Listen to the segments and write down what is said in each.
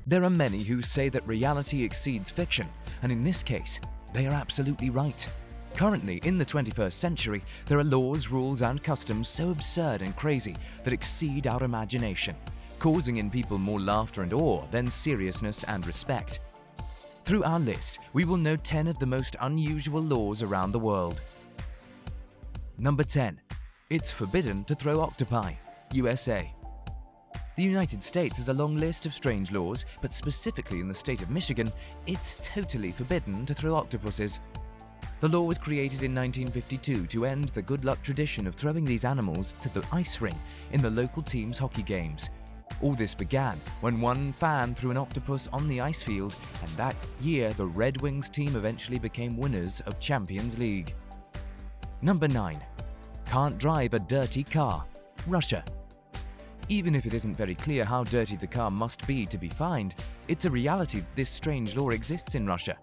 There are many who say that reality exceeds fiction, and in this case, they are absolutely right. Currently, in the 21st century, there are laws, rules, and customs so absurd and crazy that exceed our imagination, causing in people more laughter and awe than seriousness and respect. Through our list, we will know 10 of the most unusual laws around the world. Number 10. It's forbidden to throw octopi, USA. The United States has a long list of strange laws, but specifically in the state of Michigan, it's totally forbidden to throw octopuses. The law was created in 1952 to end the good luck tradition of throwing these animals to the ice ring in the local team's hockey games. All this began when one fan threw an octopus on the ice field, and that year the Red Wings team eventually became winners of Champions League. Number 9. Can't drive a dirty car, Russia. Even if it isn't very clear how dirty the car must be to be fined, it's a reality that this strange law exists in Russia.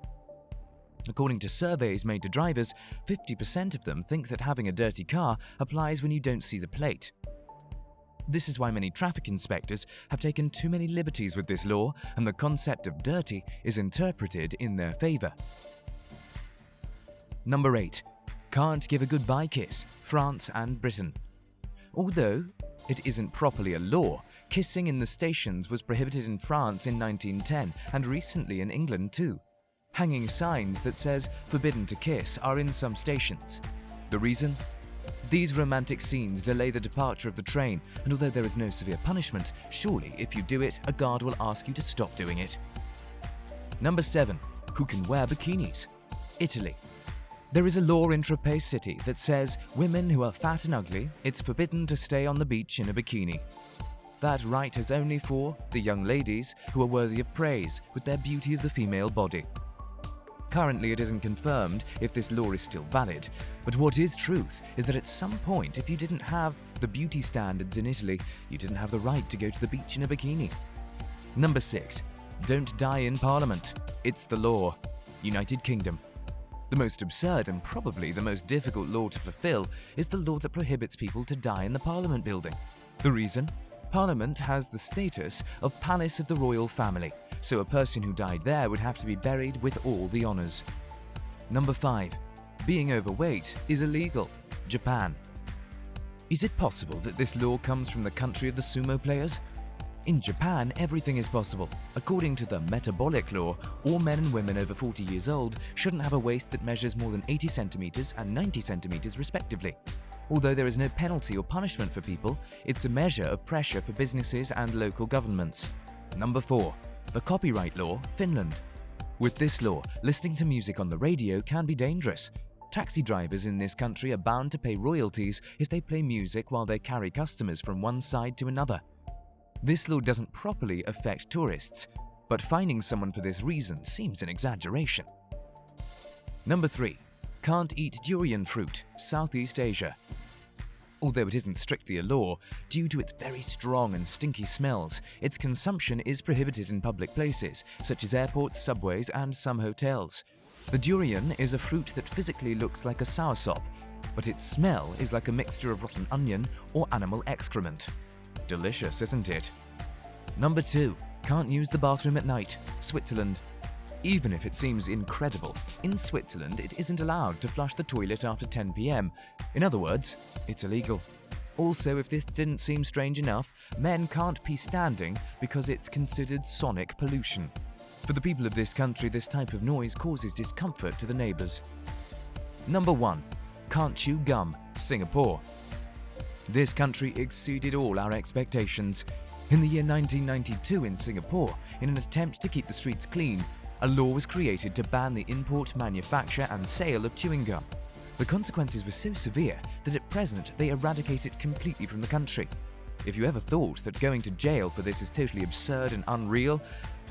According to surveys made to drivers, 50% of them think that having a dirty car applies when you don't see the plate. This is why many traffic inspectors have taken too many liberties with this law, and the concept of dirty is interpreted in their favor. Number 8. Can't give a goodbye kiss, France and Britain. Although it isn't properly a law, kissing in the stations was prohibited in France in 1910 and recently in England too. Hanging signs that says "forbidden to kiss" are in some stations. The reason? These romantic scenes delay the departure of the train, and although there is no severe punishment, surely if you do it, a guard will ask you to stop doing it. Number 7. Who can wear bikinis? Italy. There is a law in Trapeze City that says women who are fat and ugly, it's forbidden to stay on the beach in a bikini. That right is only for the young ladies who are worthy of praise with their beauty of the female body. Currently, it isn't confirmed if this law is still valid, but what is truth is that at some point, if you didn't have the beauty standards in Italy, you didn't have the right to go to the beach in a bikini. Number 6. Don't die in Parliament. It's the law. United Kingdom. The most absurd and probably the most difficult law to fulfill is the law that prohibits people to die in the Parliament building. The reason? Parliament has the status of Palace of the Royal Family, so a person who died there would have to be buried with all the honours. Number 5. Being overweight is illegal, Japan. Is it possible that this law comes from the country of the sumo players? In Japan, everything is possible. According to the metabolic law, all men and women over 40 years old shouldn't have a waist that measures more than 80 centimeters and 90 centimeters respectively. Although there is no penalty or punishment for people, it's a measure of pressure for businesses and local governments. Number 4. The copyright law, Finland. With this law, listening to music on the radio can be dangerous. Taxi drivers in this country are bound to pay royalties if they play music while they carry customers from one side to another. This law doesn't properly affect tourists, but fining someone for this reason seems an exaggeration. Number 3. Can't eat durian fruit, Southeast Asia. Although it isn't strictly a law, due to its very strong and stinky smells, its consumption is prohibited in public places, such as airports, subways, and some hotels. The durian is a fruit that physically looks like a soursop, but its smell is like a mixture of rotten onion or animal excrement. Delicious, isn't it? Number 2. Can't use the bathroom at night, Switzerland. Even if it seems incredible, in Switzerland it isn't allowed to flush the toilet after 10 p.m. In other words, it's illegal. Also, if this didn't seem strange enough, men can't pee standing because it's considered sonic pollution. For the people of this country, this type of noise causes discomfort to the neighbours. Number 1. Can't chew gum, Singapore. This country exceeded all our expectations. In the year 1992 in Singapore, in an attempt to keep the streets clean, a law was created to ban the import, manufacture and sale of chewing gum. The consequences were so severe that at present they eradicate it completely from the country. If you ever thought that going to jail for this is totally absurd and unreal,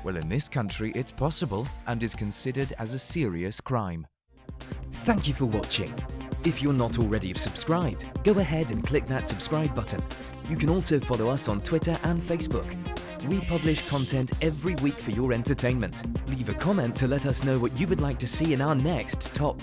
well, in this country it's possible and is considered as a serious crime. Thank you for watching. If you're not already subscribed, go ahead and click that subscribe button. You can also follow us on Twitter and Facebook. We publish content every week for your entertainment. Leave a comment to let us know what you would like to see in our next Top